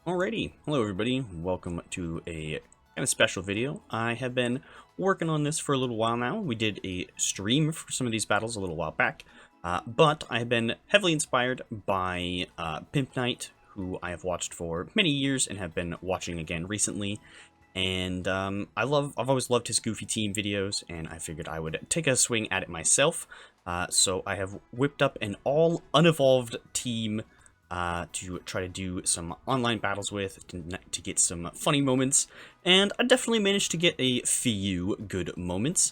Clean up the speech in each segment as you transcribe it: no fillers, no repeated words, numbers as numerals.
Alrighty, hello everybody, welcome to a kind of special video. I have been working on this for a little while now. We did a stream for some of these battles a little while back, but I have been heavily inspired by Pimp Knight, who I have watched for many years and have been watching again recently. And I've always loved his Goofy Team videos, and I figured I would take a swing at it myself. So I have whipped up an all unevolved team to try to do some online battles with, to get some funny moments, and I definitely managed to get a few good moments.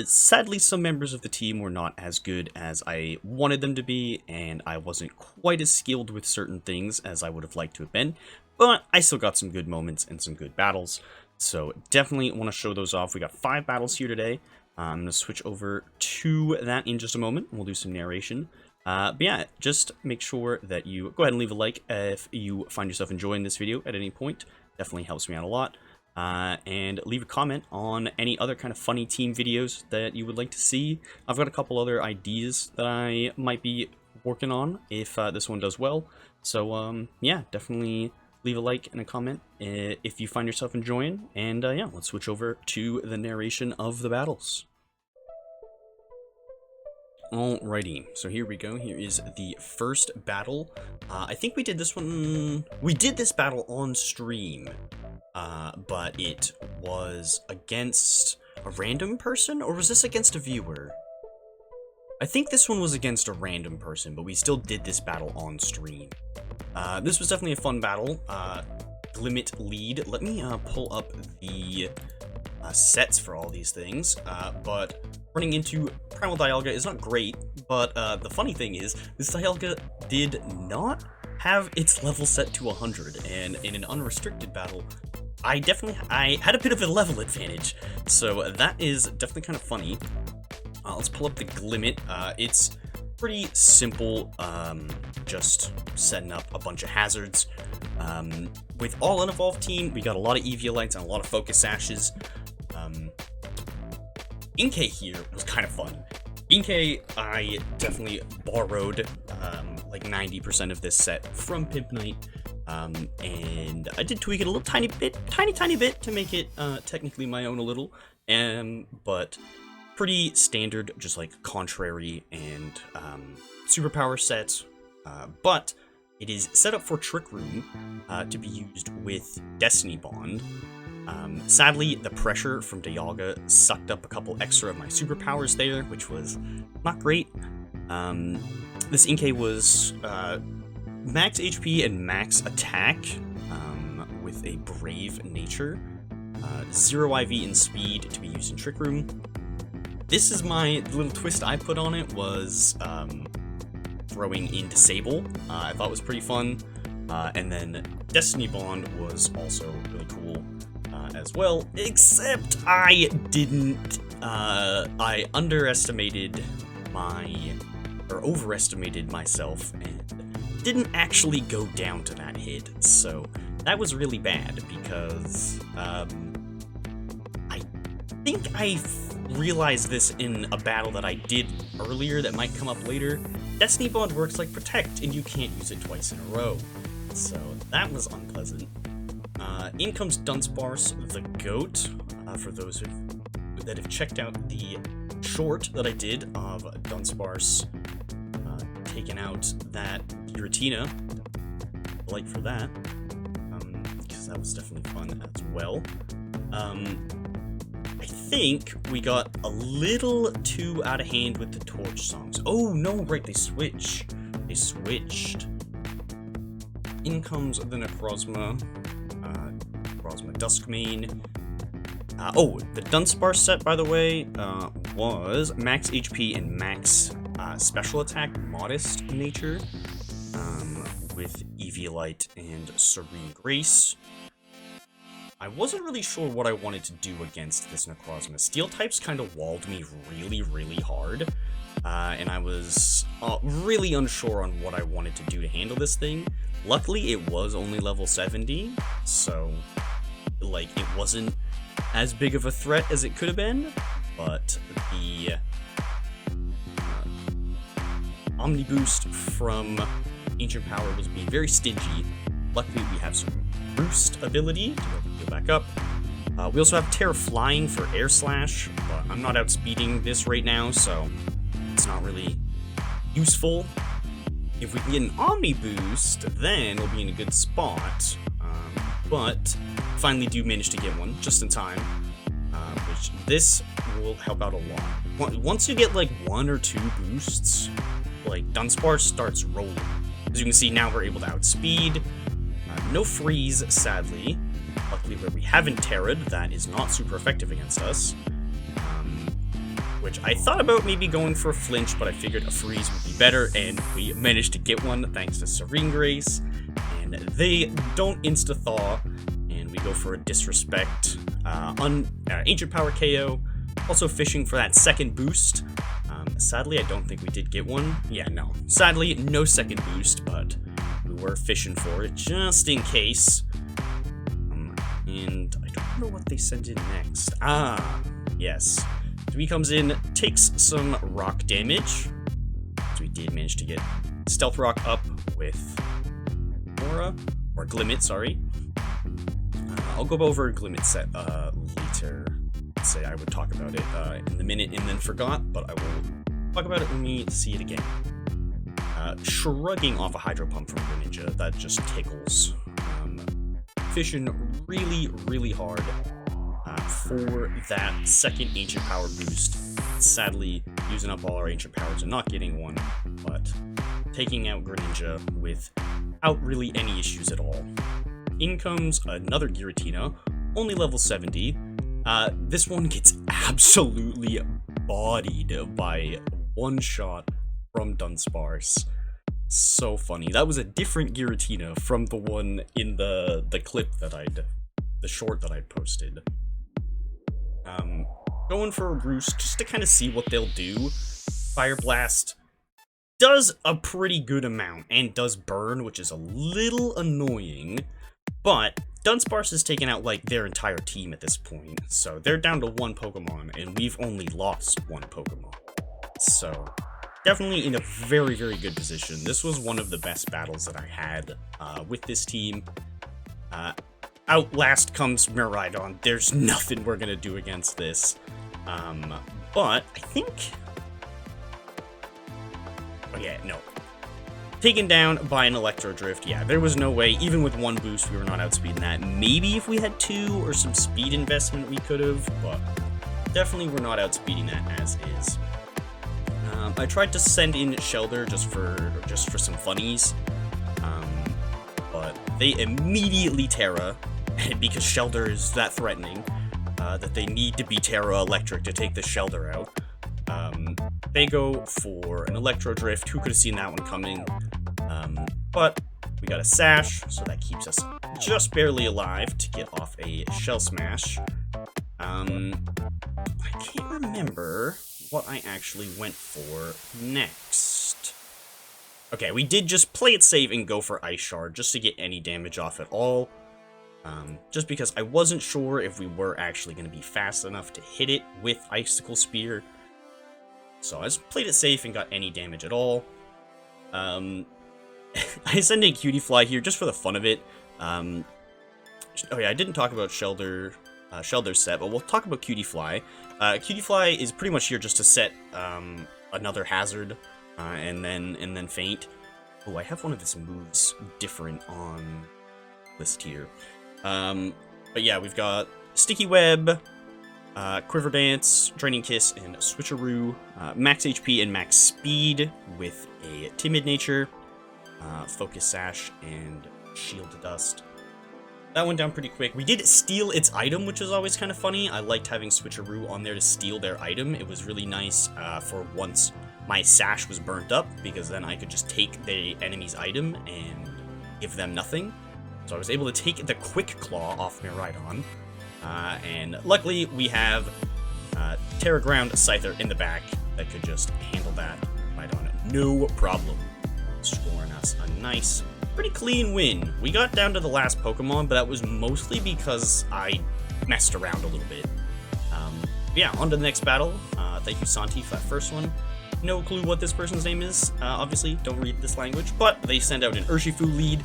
Sadly, some members of the team were not as good as I wanted them to be, and I wasn't quite as skilled with certain things as I would have liked to have been, but I still got some good moments and some good battles, so definitely want to show those off. We got 5 battles here today. I'm going to switch over to that in just a moment, and we'll do some narration. But yeah, just make sure that you go ahead and leave a like if you find yourself enjoying this video at any point. Definitely helps me out a lot. And leave a comment on any other kind of funny team videos that you would like to see. I've got a couple other ideas that I might be working on if this one does well. So yeah, definitely leave a like and a comment if you find yourself enjoying. And yeah, let's switch over to the narration of the battles. Alrighty, so here we go. Here is the first battle. I think we did this one... We did this battle on stream, but it was against a random person? Or was this against a viewer? I think this one was against a random person, but we still did this battle on stream. This was definitely a fun battle. Limit lead. Let me pull up the sets for all these things, but running into Primal Dialga is not great, but the funny thing is, this Dialga did not have its level set to 100, and in an unrestricted battle, I had a bit of a level advantage, so that is definitely kind of funny. Let's pull up the Glimmet. It's pretty simple, just setting up a bunch of hazards. With all Unevolved team, we got a lot of Eviolites and a lot of Focus Sashes. Inkay here was kind of fun. Inkay, I definitely borrowed like 90% of this set from Pimp Knight, and I did tweak it a little tiny bit to make it technically my own a little, but pretty standard, just like contrary and superpower sets, but it is set up for Trick Room to be used with Destiny Bond. Sadly, the pressure from Dialga sucked up a couple extra of my superpowers there, which was not great. This Inkay was max HP and max attack with a brave nature. 0 IV in speed to be used in Trick Room. This is my little twist I put on it, was throwing in Disable. I thought was pretty fun. And then Destiny Bond was also really cool as well, except I underestimated overestimated myself and didn't actually go down to that hit, so that was really bad because I think I realized this in a battle that I did earlier that might come up later. Destiny Bond works like Protect, and you can't use it twice in a row, so that was unpleasant. In comes Dunsparce the Goat, for those that have checked out the short that I did of Dunsparce taking out that Giratina. Like for that, because that was definitely fun as well. I think we got a little too out of hand with the Torch songs. Oh no, right, they switched. In comes the Necrozma. Duskmane. Oh, the Dunsparce set, by the way, was max HP and max special attack, modest nature, with Eviolite and Serene Grace. I wasn't really sure what I wanted to do against this Necrozma. Steel types kind of walled me really hard, and I was really unsure on what I wanted to do to handle this thing. Luckily, it was only level 70, so like it wasn't as big of a threat as it could have been, but the Omni Boost from Ancient Power was being very stingy. luckily we have some boost ability to go back up. We also have Terra Flying for Air Slash, but I'm not outspeeding this right now, so it's not really useful. If we can get an Omni Boost, then we'll be in a good spot. But finally do manage to get one just in time, which this will help out a lot. Once you get like 1 or 2 boosts, like Dunsparce starts rolling. As you can see, now we're able to outspeed. No freeze, sadly. Luckily, where we haven't terra'd, that is not super effective against us. Which I thought about maybe going for a flinch, but I figured a freeze would be better, and we managed to get one thanks to Serene Grace. And they don't insta-thaw, and we go for a disrespect. Ancient Power KO, also fishing for that second boost. Sadly, I don't think we did get one. Yeah, no. Sadly, no second boost, but we were fishing for it just in case. And I don't know what they sent in next. Yes. So he comes in, takes some rock damage. So we did manage to get Stealth Rock up with Aura, or Glimmet, sorry. I'll go over Glimmet set later. Say I would talk about it in the minute and then forgot, but I will talk about it when we see it again. Shrugging off a Hydro Pump from Greninja, that just tickles. Fishing really, really hard for that second Ancient Power boost. Sadly, using up all our Ancient Powers and not getting one, but taking out Greninja without really any issues at all. In comes another Giratina, only level 70. This one gets absolutely bodied by one shot from Dunsparce. So funny. That was a different Giratina from the one in the clip that the short that I posted. Going for a Roost just to kind of see what they'll do. Fire Blast does a pretty good amount and does burn, which is a little annoying, but Dunsparce has taken out like their entire team at this point, so they're down to 1 Pokemon, and we've only lost 1 Pokemon. So definitely in a very, very good position. This was one of the best battles that I had with this team. Outlast comes Miraidon. There's nothing we're gonna do against this. But I think... Oh yeah, no. Taken down by an Electro Drift. Yeah, there was no way. Even with 1 boost, we were not outspeeding that. Maybe if we had 2 or some speed investment, we could have, but definitely we're not outspeeding that as is. I tried to send in Shelder just for some funnies, but they immediately Terra, because Shelder is that threatening, that they need to be Terra Electric to take the Shelder out. They go for an Electro Drift. Who could have seen that one coming? But we got a Sash, so that keeps us just barely alive to get off a Shell Smash. I can't remember what I actually went for next. Okay, we did just play it safe and go for Ice Shard just to get any damage off at all. Just because I wasn't sure if we were actually going to be fast enough to hit it with Icicle Spear. So I just played it safe and got any damage at all. I sent in Cutie Fly here just for the fun of it. Oh yeah, I didn't talk about Shelder's set, but we'll talk about Cutie Fly. Cutie Fly is pretty much here just to set another hazard and then feint. Oh, I have one of his moves different on list here. But yeah, we've got Sticky Web, Quiver Dance, Draining Kiss, and Switcheroo. Max HP and max speed with a Timid Nature, Focus Sash, and Shield Dust. That went down pretty quick. We did steal its item, which is always kind of funny. I liked having Switcheroo on there to steal their item. It was really nice for once my Sash was burnt up, because then I could just take the enemy's item and give them nothing. So I was able to take the Quick Claw off Miraidon. And luckily, we have Terra Ground Scyther in the back that could just handle that Miraidon no problem. Scoring us a nice, pretty clean win. We got down to the last Pokemon, but that was mostly because I messed around a little bit. Yeah, on to the next battle. Thank you, Santi, for that first one. No clue what this person's name is. Obviously, don't read this language, but they send out an Urshifu lead.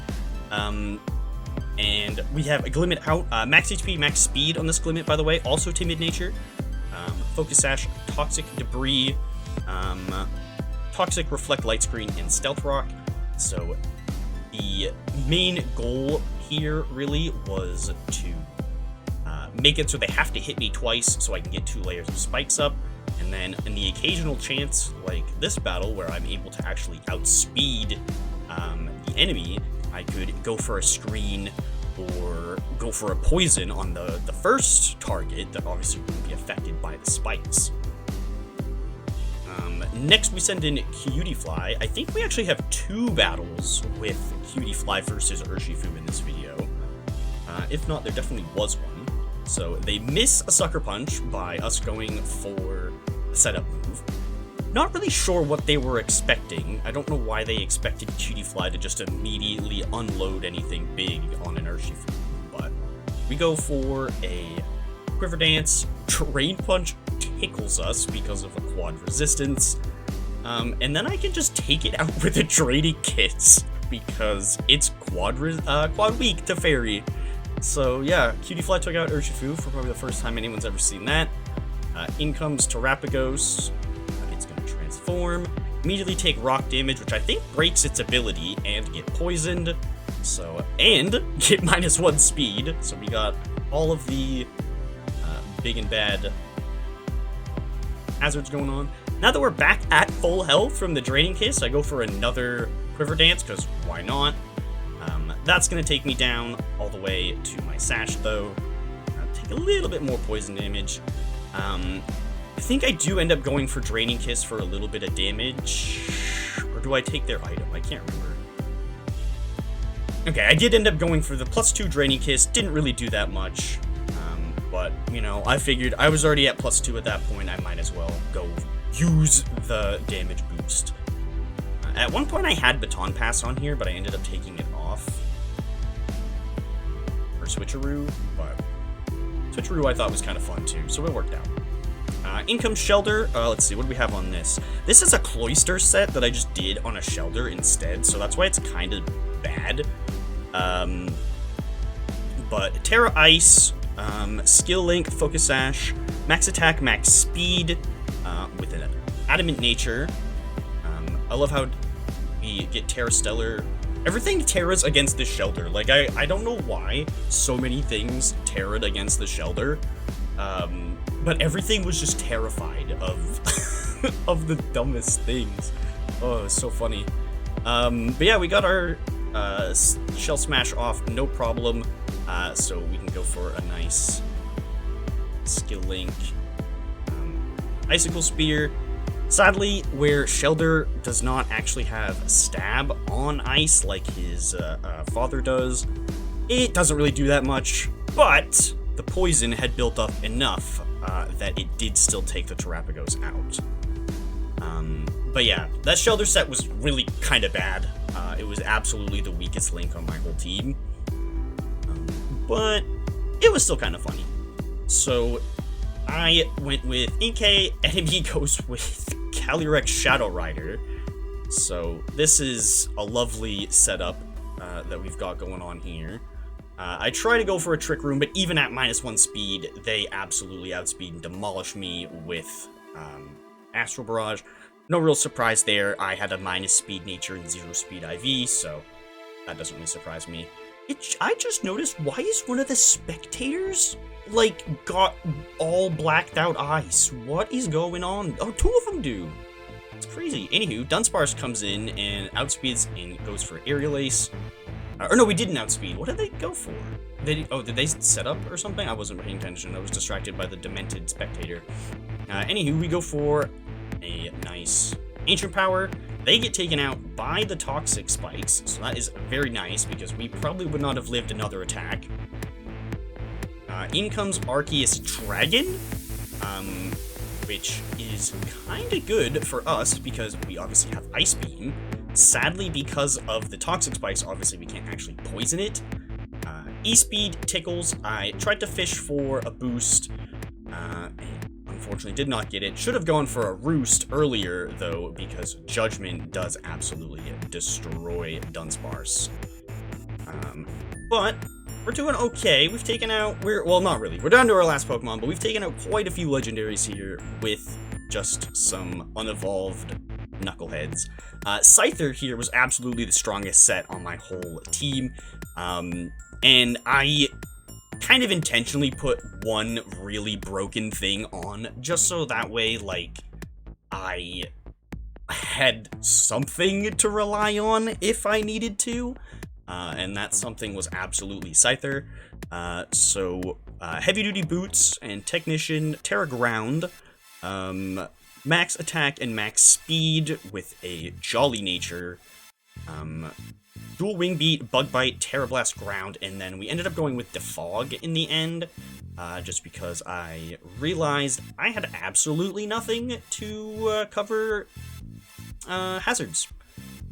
And we have a Glimmet out. Max HP, max speed on this Glimmet, by the way. Also timid nature. Focus Sash, Toxic Debris, Toxic Reflect Light Screen, and Stealth Rock. So the main goal here really was to make it so they have to hit me twice so I can get 2 layers of spikes up. And then in the occasional chance, like this battle, where I'm able to actually outspeed the enemy, I could go for a screen or go for a poison on the first target that obviously wouldn't be affected by the spikes. Next we send in Cutie-Fly. I think we actually have 2 battles with Cutie-Fly versus Urshifu in this video. If not, there definitely was one. So they miss a Sucker Punch by us going for a setup move. Not really sure what they were expecting. I don't know why they expected Cutie-Fly to just immediately unload anything big on an Urshifu, but we go for a Quiver Dance. Drain Punch tickles us because of a quad resistance, and then I can just take it out with a Draining Kiss because it's quad weak to Fairy. So yeah, Cutie-Fly took out Urshifu for probably the first time anyone's ever seen that. In comes Terapagos. It's going to transform, immediately take rock damage, which I think breaks its ability, and get poisoned. So, and get -1 speed. So we got all of the big and bad hazards going on. Now that we're back at full health from the Draining Kiss, I go for another Quiver Dance, because why not? That's going to take me down all the way to my Sash, though. I'll take a little bit more poison damage. I think I do end up going for Draining Kiss for a little bit of damage. Or do I take their item? I can't remember. Okay, I did end up going for the +2 Draining Kiss. Didn't really do that much. But, you know, I figured I was already at +2 at that point. I might as well go use the damage boost. At one point I had Baton Pass on here, but I ended up taking it off. Or Switcheroo, but Switcheroo I thought was kind of fun too, so it worked out. In comes Shelter. Let's see, what do we have on this? This is a Cloyster set that I just did on a Shelter instead, so that's why it's kind of bad. But Terra Ice, Skill Link, Focus Sash, Max Attack, Max Speed, with an Adamant Nature. I love how we get Terra Stellar. Everything Terra's against this Shelter. Like, I don't know why so many things Terra'd against the Shelter. But everything was just terrified of of the dumbest things. Oh, it's so funny. But yeah, we got our Shell Smash off, no problem. So we can go for a nice Skill Link. Icicle Spear. Sadly, where Shelter does not actually have Stab on ice like his father does, it doesn't really do that much, but the poison had built up enough that it did still take the Terapagos out. But yeah, that Shelter set was really kind of bad. It was absolutely the weakest link on my whole team. But it was still kind of funny. So I went with Inkay, enemy goes with Calyrex Shadow Rider. So this is a lovely setup that we've got going on here. I try to go for a Trick Room, but even at -1 speed, they absolutely outspeed and demolish me with Astral Barrage. No real surprise there. I had a -speed nature and 0 speed IV, so that doesn't really surprise me. I just noticed, why is one of the spectators, like, got all blacked out eyes? What is going on? Oh, 2 of them do. It's crazy. Anywho, Dunsparce comes in and outspeeds and goes for Aerial Ace. Or no, we didn't outspeed. What did they go for? Did they set up or something? I wasn't paying attention. I was distracted by the demented spectator. Anywho, we go for a nice Ancient Power. They get taken out by the Toxic Spikes, so that is very nice, because we probably would not have lived another attack. In comes Arceus Dragon, which is kind of good for us, because we obviously have Ice Beam. Sadly, because of the Toxic Spikes, obviously we can't actually poison it. E-Speed tickles. I tried to fish for a boost, and unfortunately did not get it. Should have gone for a Roost earlier, though, because Judgment does absolutely destroy Dunsparce. But we're doing okay. We've taken out, well, not really. We're down to our last Pokemon, but we've taken out quite a few legendaries here with just some unevolved knuckleheads. Scyther here was absolutely the strongest set on my whole team, and I kind of intentionally put one really broken thing on, just so that way, like, I had something to rely on if I needed to. And that something was absolutely Scyther. So heavy duty boots and technician, Terra Ground, max attack and max speed with a jolly nature, dual wing beat, bug bite, Terra Blast Ground, and then we ended up going with Defog in the end, just because I realized I had absolutely nothing to cover hazards.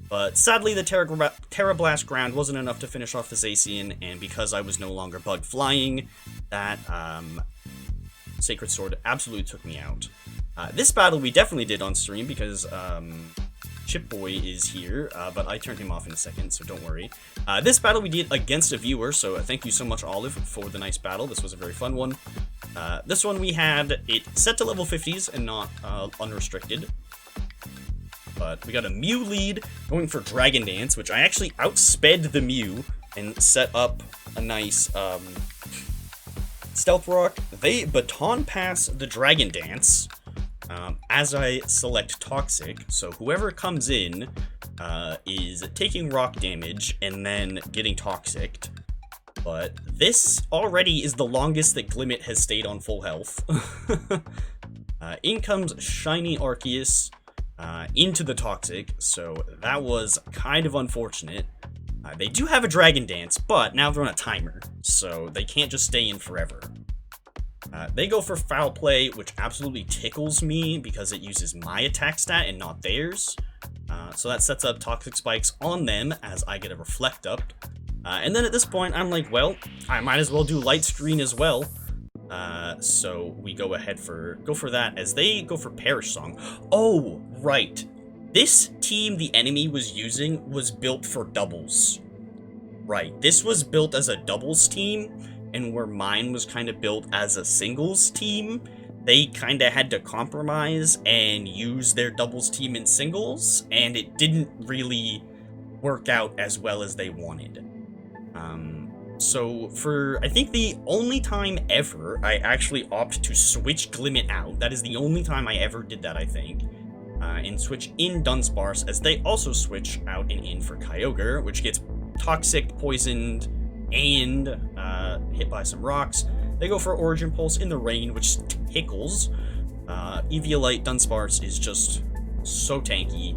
But sadly, the Terra Blast Ground wasn't enough to finish off the Zacian, and because I was no longer bug flying, that Sacred Sword absolutely took me out. This battle we definitely did on stream because Chipboy is here, but I turned him off in a second, so don't worry. This battle we did against a viewer, so thank you so much, Olive, for the nice battle. This was a very fun one. This one we had it set to level 50s and not unrestricted. But we got a Mew lead going for Dragon Dance, which I actually outsped the Mew and set up a nice Stealth Rock. They Baton Pass the Dragon Dance as I select Toxic, so whoever comes in is taking rock damage and then getting Toxiced. But this already is the longest that Glimmet has stayed on full health. In comes Shiny Arceus. Into the Toxic, so that was kind of unfortunate. They do have a Dragon Dance, but now they're on a timer, so they can't just stay in forever. They go for Foul Play, which absolutely tickles me because it uses my attack stat and not theirs. So that sets up Toxic Spikes on them as I get a Reflect up. And then at this point, I'm like, well, I might as well do Light Screen as well. So we go for that as they go for Perish Song. Oh, right. This team the enemy was using was built for doubles. Right, this was built as a doubles team, and where mine was kind of built as a singles team, they kind of had to compromise and use their doubles team in singles, and it didn't really work out as well as they wanted. So for, I think the only time ever I actually opt to switch Glimmet out, that is the only time I ever did that, I think, and switch in Dunsparce, as they also switch out and in for Kyogre, which gets Toxic, poisoned, and hit by some rocks. They go for Origin Pulse in the rain, which tickles. Eviolite Dunsparce is just so tanky.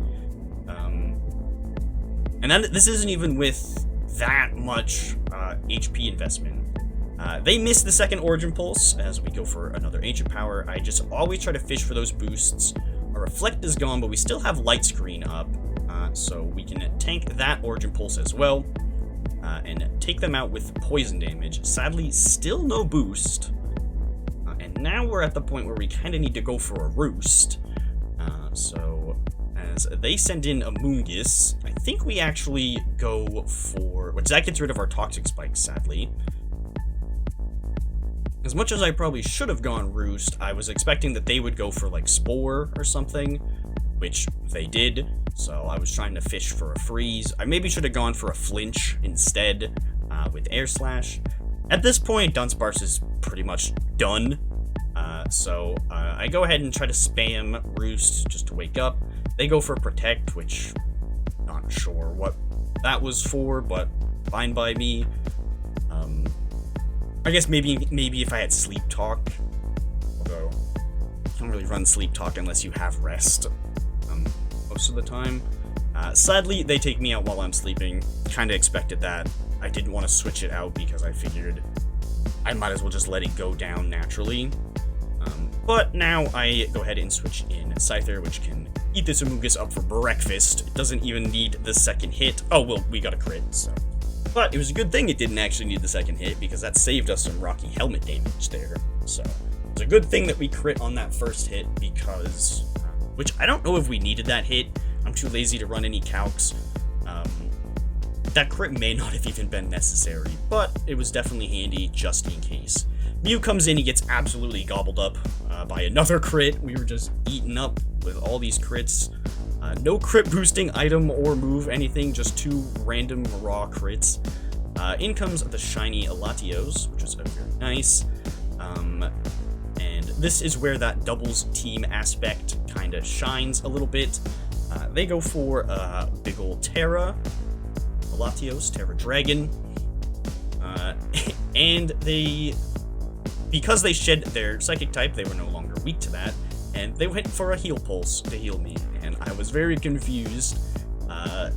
And then this isn't even with that much HP investment. They miss the second Origin Pulse as we go for another Ancient Power. I just always try to fish for those boosts. Our Reflect is gone, but we still have Light Screen up, so we can tank that Origin Pulse as well, and take them out with poison damage. Sadly, still no boost, and now we're at the point where we kind of need to go for a Roost. So as they send in a Moongus, I think we actually go for, which that gets rid of our Toxic Spikes, sadly. As much as I probably should have gone Roost, I was expecting that they would go for like Spore or something, which they did, so I was trying to fish for a Freeze. I maybe should have gone for a Flinch instead with Air Slash. At this point, Dunsparce is pretty much done, so I go ahead and try to spam Roost just to wake up. They go for Protect, which not sure what that was for, but fine by me. I guess maybe if I had Sleep Talk, although I don't really run Sleep Talk unless you have rest most of the time. Sadly, they take me out while I'm sleeping. Kind of expected that. I didn't want to switch it out because I figured I might as well just let it go down naturally. But now I go ahead and switch in Scyther, which can eat this Amoonguss up for breakfast. It doesn't even need the second hit. Oh, well, we got a crit, so. But it was a good thing it didn't actually need the second hit, because that saved us some Rocky Helmet damage there. So, it's a good thing that we crit on that first hit, because, which I don't know if we needed that hit. I'm too lazy to run any calcs. that crit may not have even been necessary, but it was definitely handy just in case. Mew comes in, he gets absolutely gobbled up by another crit. We were just eaten up with all these crits. No crit boosting item or move, anything, just 2 random raw crits. In comes the shiny Latios, which is very nice. And this is where that doubles team aspect kind of shines a little bit. They go for big ol' Terra, Latios, Terra Dragon, and because they shed their Psychic type, they were no longer weak to that, and they went for a Heal Pulse to heal me, and I was very confused,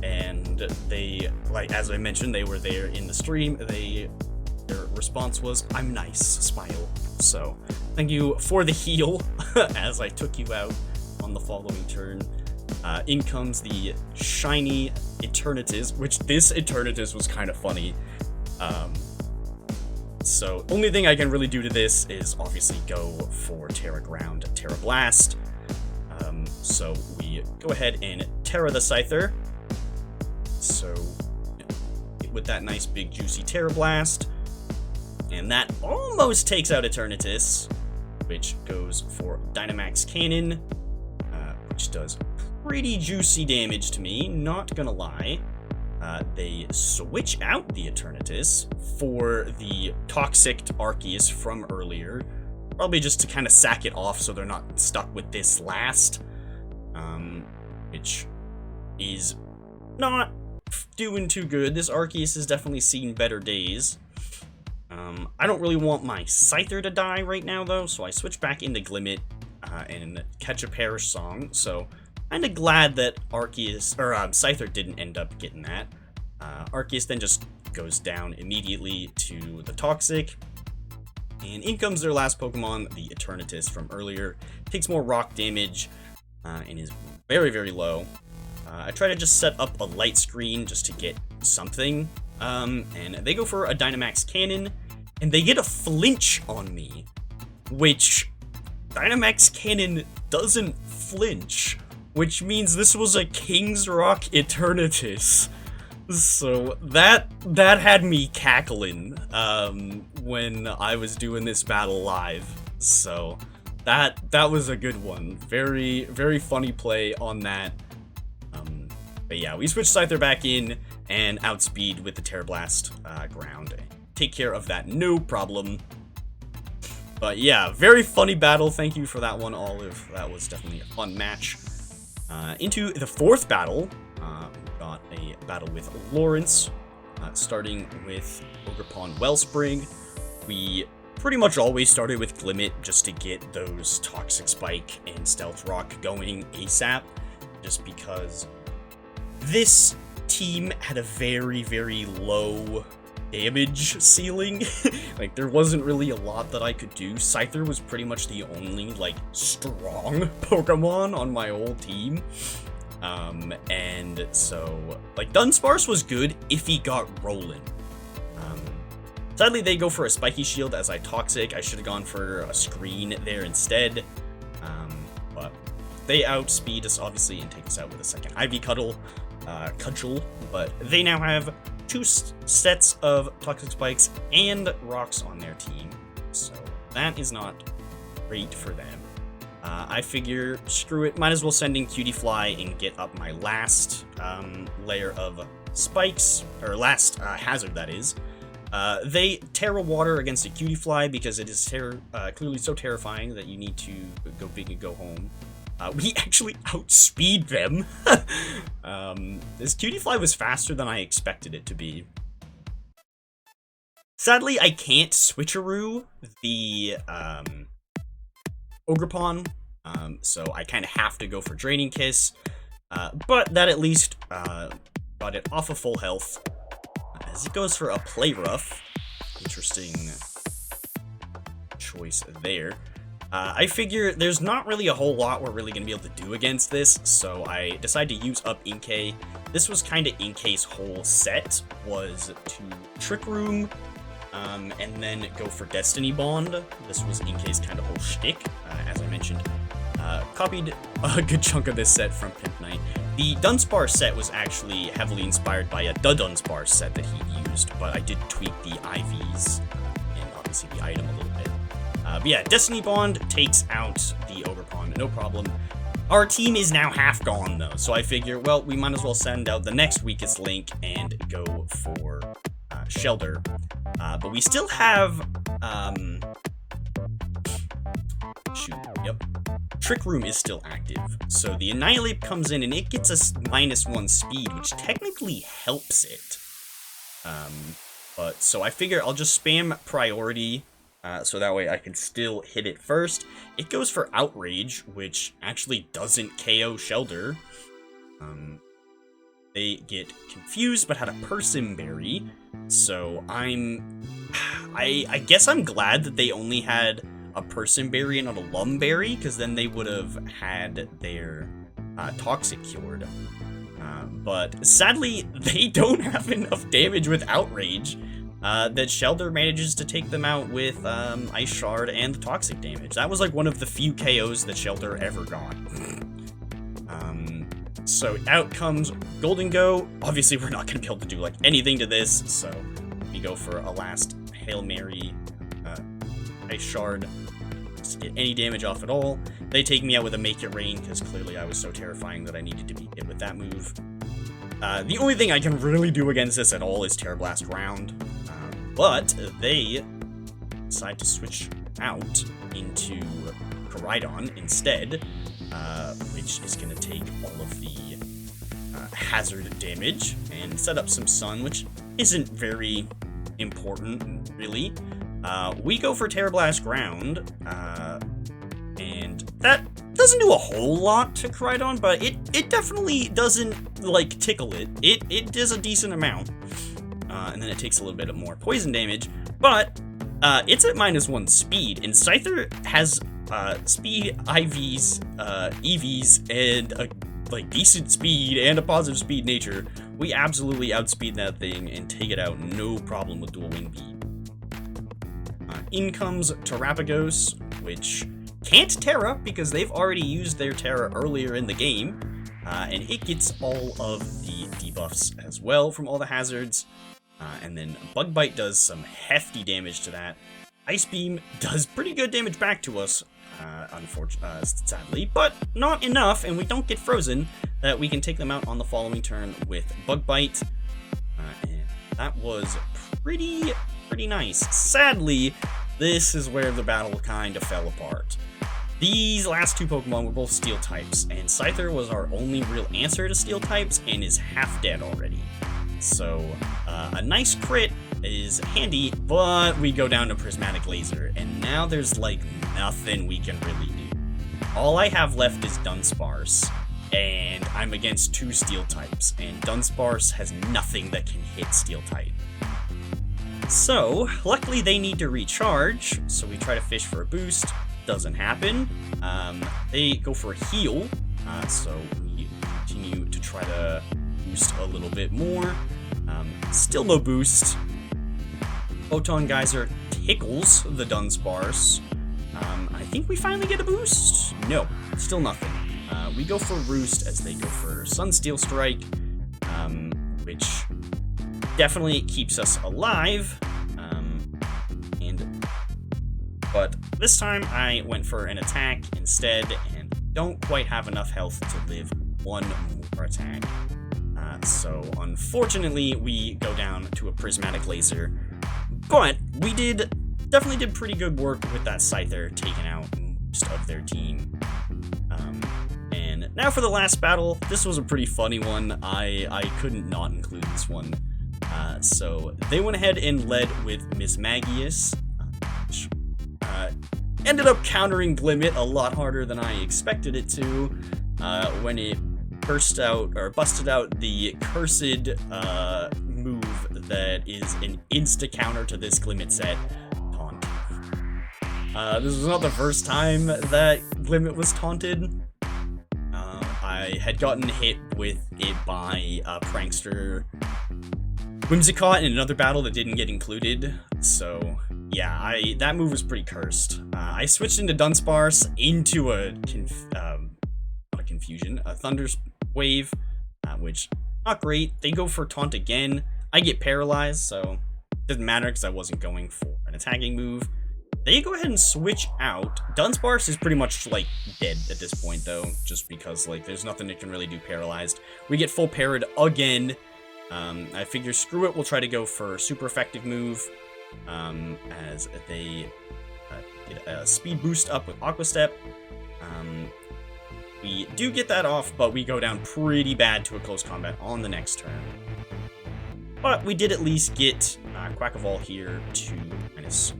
and they, like, as I mentioned, they were there in the stream, their response was, "I'm nice, smile." So, thank you for the heal, as I took you out on the following turn. In comes the shiny Eternatus, which this Eternatus was kind of funny. So, only thing I can really do to this is obviously go for Terra Ground, Terra Blast. So, we go ahead and Terra the Scyther. So, with that nice big juicy Terra Blast. And that almost takes out Eternatus, which goes for Dynamax Cannon, which does pretty juicy damage to me, not gonna lie. They switch out the Eternatus for the Toxic Arceus from earlier, probably just to kind of sack it off so they're not stuck with this last, which is not doing too good. This Arceus has definitely seen better days. I don't really want my Scyther to die right now, though, so I switch back into Glimmet and catch a Perish Song, so kinda glad that Scyther didn't end up getting that. Arceus then just goes down immediately to the Toxic, and in comes their last Pokemon, the Eternatus from earlier. Takes more rock damage, and is very, very low. I try to just set up a light screen just to get something, and they go for a Dynamax Cannon, and they get a flinch on me, which Dynamax Cannon doesn't flinch, which means this was a King's Rock Eternatus. So that had me cackling when I was doing this battle live. So that was a good one. Very, very funny play on that. But yeah, we switch Scyther back in and outspeed with the Terra Blast ground. Take care of that, no problem. But yeah, very funny battle. Thank you for that one, Olive. That was definitely a fun match. Into the 4th battle, we got a battle with Lawrence, starting with Ogerpon Wellspring. We pretty much always started with Glimmet just to get those Toxic Spike and Stealth Rock going ASAP, just because this team had a very, very low damage ceiling. Like, there wasn't really a lot that I could do. Scyther was pretty much the only, like, strong Pokemon on my whole team. And so, like, Dunsparce was good if he got rolling. Sadly, they go for a Spiky Shield as I Toxic. I should have gone for a Screen there instead. But they outspeed us, obviously, and take us out with a second Ivy Cudgel, but they now have 2 sets of Toxic Spikes and Rocks on their team, so that is not great for them. I figure, screw it, might as well send in Cutie Fly and get up my last layer of spikes, or last hazard, that is. They Terra Water against a Cutie Fly because it is clearly so terrifying that you need to go big and go home. We actually outspeed them. This Cutie Fly was faster than I expected it to be. Sadly, I can't switcheroo the Ogerpon, so I kind of have to go for Draining Kiss, but that at least got it off of full health, as it goes for a Play Rough. Interesting choice there. I figure there's not really a whole lot we're really going to be able to do against this, so I decided to use up Inkay. This was kind of Inkay's whole set, was to Trick Room, and then go for Destiny Bond. This was Inkay's kind of whole shtick, as I mentioned. Copied a good chunk of this set from Pimp Knight. The Dunsparce set was actually heavily inspired by the Dunsparce set that he used, but I did tweak the IVs and obviously the item a little bit. But yeah, Destiny Bond takes out the Ogre Pond, no problem. Our team is now half gone though, so I figure, well, we might as well send out the next weakest link and go for Shelter. But we still have, Trick Room is still active, so the Annihilate comes in and it gets us -1 speed, which technically helps it. But so I figure I'll just spam priority, so that way I can still hit it first. It goes for Outrage, which actually doesn't KO Shelter. They get confused, but had a Person Berry, so I guess I'm glad that they only had a Person Berry and not a Lum Berry, because then they would have had their Toxic cured. But sadly, they don't have enough damage with Outrage that Shelter manages to take them out with Ice Shard and the Toxic damage. That was like one of the few KOs that Shelter ever got. So out comes Golden Go. Obviously, we're not going to be able to do like anything to this, so we go for a last Hail Mary Ice Shard to get any damage off at all. They take me out with a Make It Rain, because clearly I was so terrifying that I needed to be hit with that move. The only thing I can really do against this at all is Terra Blast Round, but they decide to switch out into Koraidon instead, which is going to take all of the hazard damage and set up some Sun, which isn't very important, really. We go for Terra Blast Ground, and that doesn't do a whole lot to Koraidon, but it definitely doesn't, like, tickle it. It does a decent amount, and then it takes a little bit of more poison damage, but it's at -1 speed, and Scyther has speed, IVs, EVs, and a decent speed and a positive speed nature. We absolutely outspeed that thing and take it out no problem with Dual Wing Beat. In comes Terrapagos, which can't Terra because they've already used their Terra earlier in the game, and it gets all of the debuffs as well from all the hazards. And then Bug Bite does some hefty damage to that. Ice Beam does pretty good damage back to us, sadly, but not enough, and we don't get frozen, that we can take them out on the following turn with Bug Bite. And that was pretty nice. Sadly, this is where the battle kind of fell apart. These last two Pokemon were both Steel types, and Scyther was our only real answer to Steel types and is half dead already. So, a nice crit is handy, but we go down to Prismatic Laser, and now there's like nothing we can really do. All I have left is Dunsparce, and I'm against two Steel types, and Dunsparce has nothing that can hit Steel type. So, luckily they need to recharge, so we try to fish for a boost. Doesn't happen. They go for a heal, so we continue to try to boost a little bit more. Still no boost. Photon Geyser tickles the Dunsparce. I think we finally get a boost. No, still nothing. We go for Roost as they go for Sunsteel Strike, which definitely keeps us alive. But this time I went for an attack instead and don't quite have enough health to live one more attack. So unfortunately we go down to a Prismatic Laser, but we definitely did pretty good work with that Scyther, taking out most of their team. And now for the last battle. This was a pretty funny one. I couldn't not include this one. So they went ahead and led with Miss Magius, which ended up countering Glimmet a lot harder than I expected it to, when it busted out the cursed move that is an insta-counter to this Glimmet set, Taunt. This was not the first time that Glimmet was taunted. I had gotten hit with it by Prankster Whimsicott in another battle that didn't get included, so yeah, that move was pretty cursed. I switched into Dunsparce into a Thunder Wave, which, not great. They go for taunt again. I get paralyzed, so it doesn't matter because I wasn't going for an attacking move. They go ahead and switch out. Dunsparce is pretty much, like, dead at this point, though, just because, like, there's nothing that can really do paralyzed. We get full parried again. I figure, screw it, we'll try to go for super effective move, as they get a speed boost up with Aqua Step. We do get that off, but we go down pretty bad to a close combat on the next turn. But we did at least get Quackavall here to minus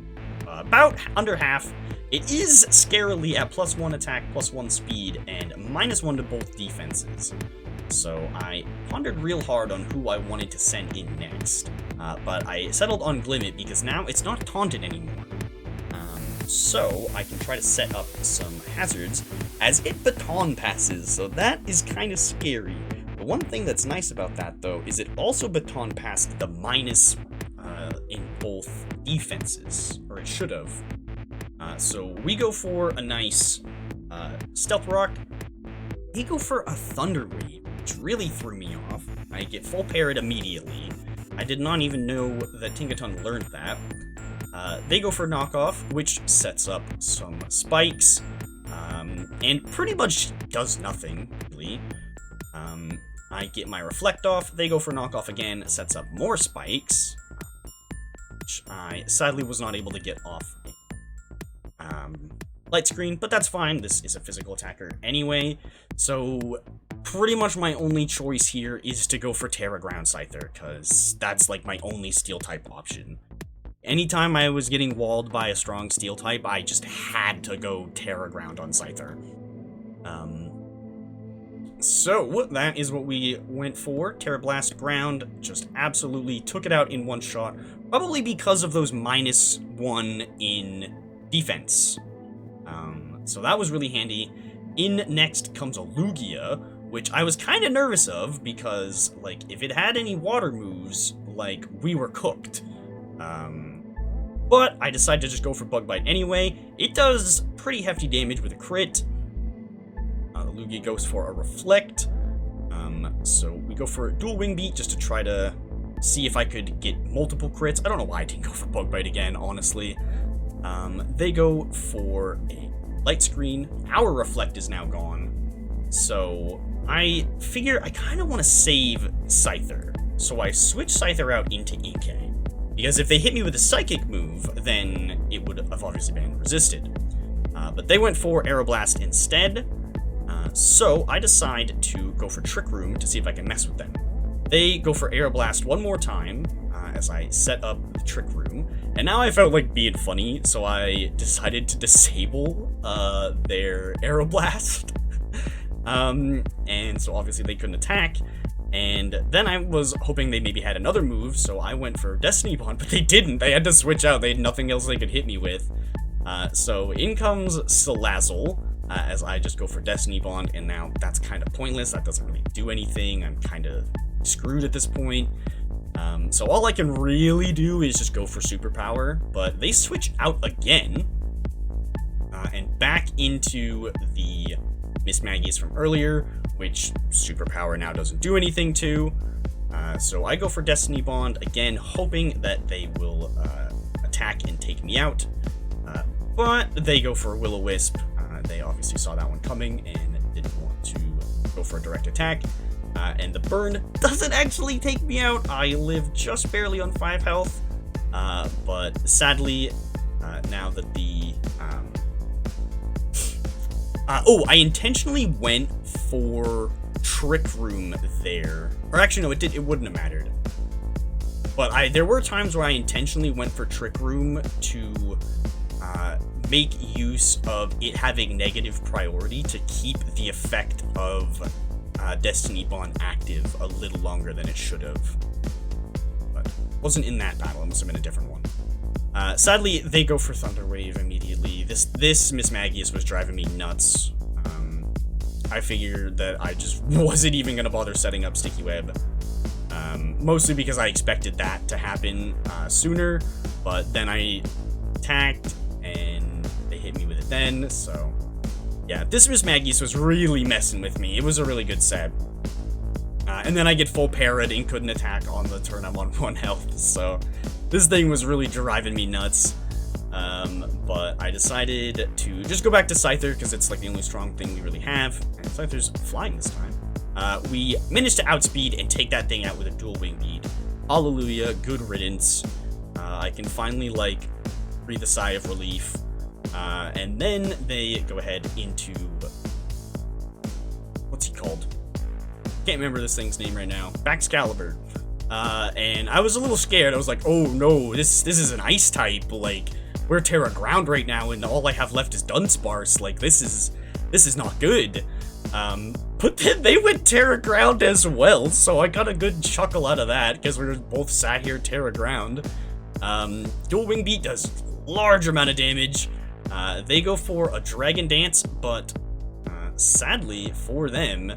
about under half. It is scarily at +1 attack, +1 speed, and -1 to both defenses. So I pondered real hard on who I wanted to send in next. But I settled on Glimmet because now it's not taunted anymore. So I can try to set up some hazards as it baton passes, so that is kind of scary. The one thing that's nice about that, though, is it also baton passed the minus in both defenses, or it should have. So we go for a nice Stealth Rock. They go for a Thunder Wave, which really threw me off. I get full parried immediately. I did not even know that Tinkaton learned that. They go for Knockoff, which sets up some spikes, and pretty much does nothing, really. I get my Reflect off, they go for Knockoff again, sets up more spikes, which I sadly was not able to get off Light Screen, but that's fine, this is a physical attacker anyway, so pretty much my only choice here is to go for Terra Ground Scyther, because that's like my only steel type option. Anytime I was getting walled by a strong steel type, I just had to go Terra Ground on Scyther. So that is what we went for. Terra Blast Ground just absolutely took it out in one shot, probably because of those -1 in defense. So that was really handy. In next comes a Lugia, which I was kind of nervous of because, like, if it had any water moves, like, we were cooked. But I decided to just go for Bug Bite anyway. It does pretty hefty damage with a crit. Lugia goes for a Reflect. So we go for a dual Wing Beat just to try to see if I could get multiple crits. I don't know why I didn't go for Bug Bite again, honestly. They go for a Light Screen. Our Reflect is now gone. So I figure I kind of want to save Scyther. So I switch Scyther out into EK. Because if they hit me with a Psychic move, then it would have obviously been resisted. But they went for Aeroblast instead. So I decide to go for Trick Room to see if I can mess with them. They go for Aeroblast one more time as I set up the Trick Room. And now I felt like being funny, so I decided to disable their Aeroblast. And so obviously they couldn't attack. And then I was hoping they maybe had another move, so I went for Destiny Bond, but they didn't. They had to switch out. They had nothing else they could hit me with. So in comes Salazzle, as I just go for Destiny Bond, and now that's kind of pointless. That doesn't really do anything. I'm kind of screwed at this point. So all I can really do is just go for Superpower, but they switch out again, and back into the Miss Maggie's from earlier, which Superpower now doesn't do anything to. So I go for Destiny Bond, again, hoping that they will attack and take me out. But they go for Will-O-Wisp. They obviously saw that one coming and didn't want to go for a direct attack. And the burn doesn't actually take me out. I live just barely on 5 health. But sadly, now that the... I intentionally went for Trick Room there. Or actually, no, it wouldn't have mattered. But there were times where I intentionally went for Trick Room to make use of it having negative priority to keep the effect of Destiny Bond active a little longer than it should have. But it wasn't in that battle, it must have been a different one. Sadly, they go for Thunder Wave immediately. This Miss Magius was driving me nuts. I figured that I just wasn't even going to bother setting up Sticky Web. Mostly because I expected that to happen sooner, but then I attacked and they hit me with it then, so... Yeah, this Miss Magius was really messing with me. It was a really good set. And then I get full parried and couldn't attack on the turn I'm on 1 health, so this thing was really driving me nuts. But I decided to just go back to Scyther, because it's like the only strong thing we really have, and Scyther's flying this time. We managed to outspeed and take that thing out with a dual wing beat. Hallelujah, good riddance. I can finally, like, breathe a sigh of relief. And then they go ahead into... what's he called? Can't remember this thing's name right now. Baxcalibur. And I was a little scared. I was like, oh no, this is an ice type. Like, we're Terra Ground right now, and all I have left is Dunsparce. Like, this is not good. But then they went Terra Ground as well, so I got a good chuckle out of that, because we were both sat here Terra Ground. Dual Wing Beat does large amount of damage. They go for a Dragon Dance, but sadly for them,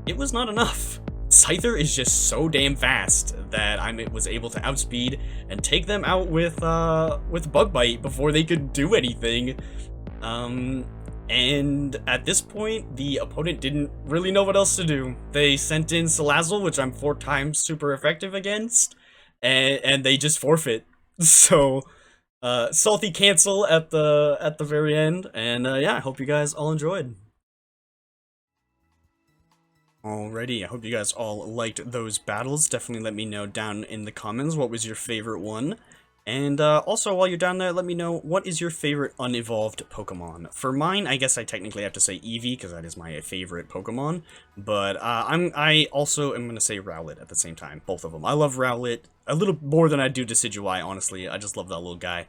it was not enough. Scyther is just so damn fast that I was able to outspeed and take them out with Bug Bite before they could do anything. And at this point, the opponent didn't really know what else to do. They sent in Salazzle, which I'm 4 times super effective against, and they just forfeit. So, salty cancel at the very end, and yeah, I hope you guys all enjoyed. Alrighty, I hope you guys all liked those battles. Definitely let me know down in the comments what was your favorite one. And also, while you're down there, let me know what is your favorite unevolved Pokemon. For mine, I guess I technically have to say Eevee, because that is my favorite Pokemon. But I also am going to say Rowlet at the same time, both of them. I love Rowlet a little more than I do Decidueye, honestly. I just love that little guy.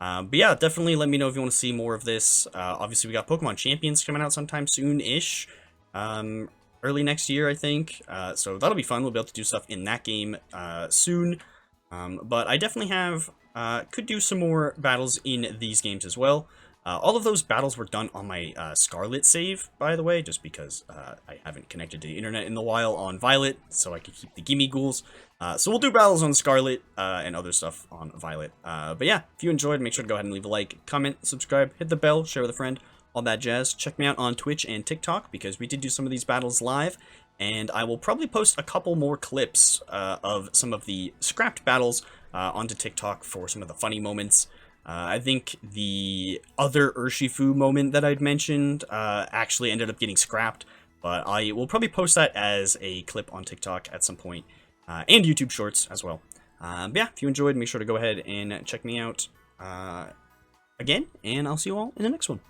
But yeah, definitely let me know if you want to see more of this. Obviously, we got Pokemon Champions coming out sometime soon-ish. Early next year, I think. So that'll be fun. We'll be able to do stuff in that game soon. But I definitely could do some more battles in these games as well. All of those battles were done on my Scarlet save, by the way, just because I haven't connected to the internet in a while on Violet, so I could keep the gimme ghouls. So we'll do battles on Scarlet and other stuff on Violet. But yeah, if you enjoyed, make sure to go ahead and leave a like, comment, subscribe, hit the bell, share with a friend, all that jazz. Check me out on Twitch and TikTok, because we did do some of these battles live, and I will probably post a couple more clips of some of the scrapped battles onto TikTok for some of the funny moments. I think the other Urshifu moment that I'd mentioned actually ended up getting scrapped, but I will probably post that as a clip on TikTok at some point, and YouTube Shorts as well. But yeah, if you enjoyed, make sure to go ahead and check me out again, and I'll see you all in the next one.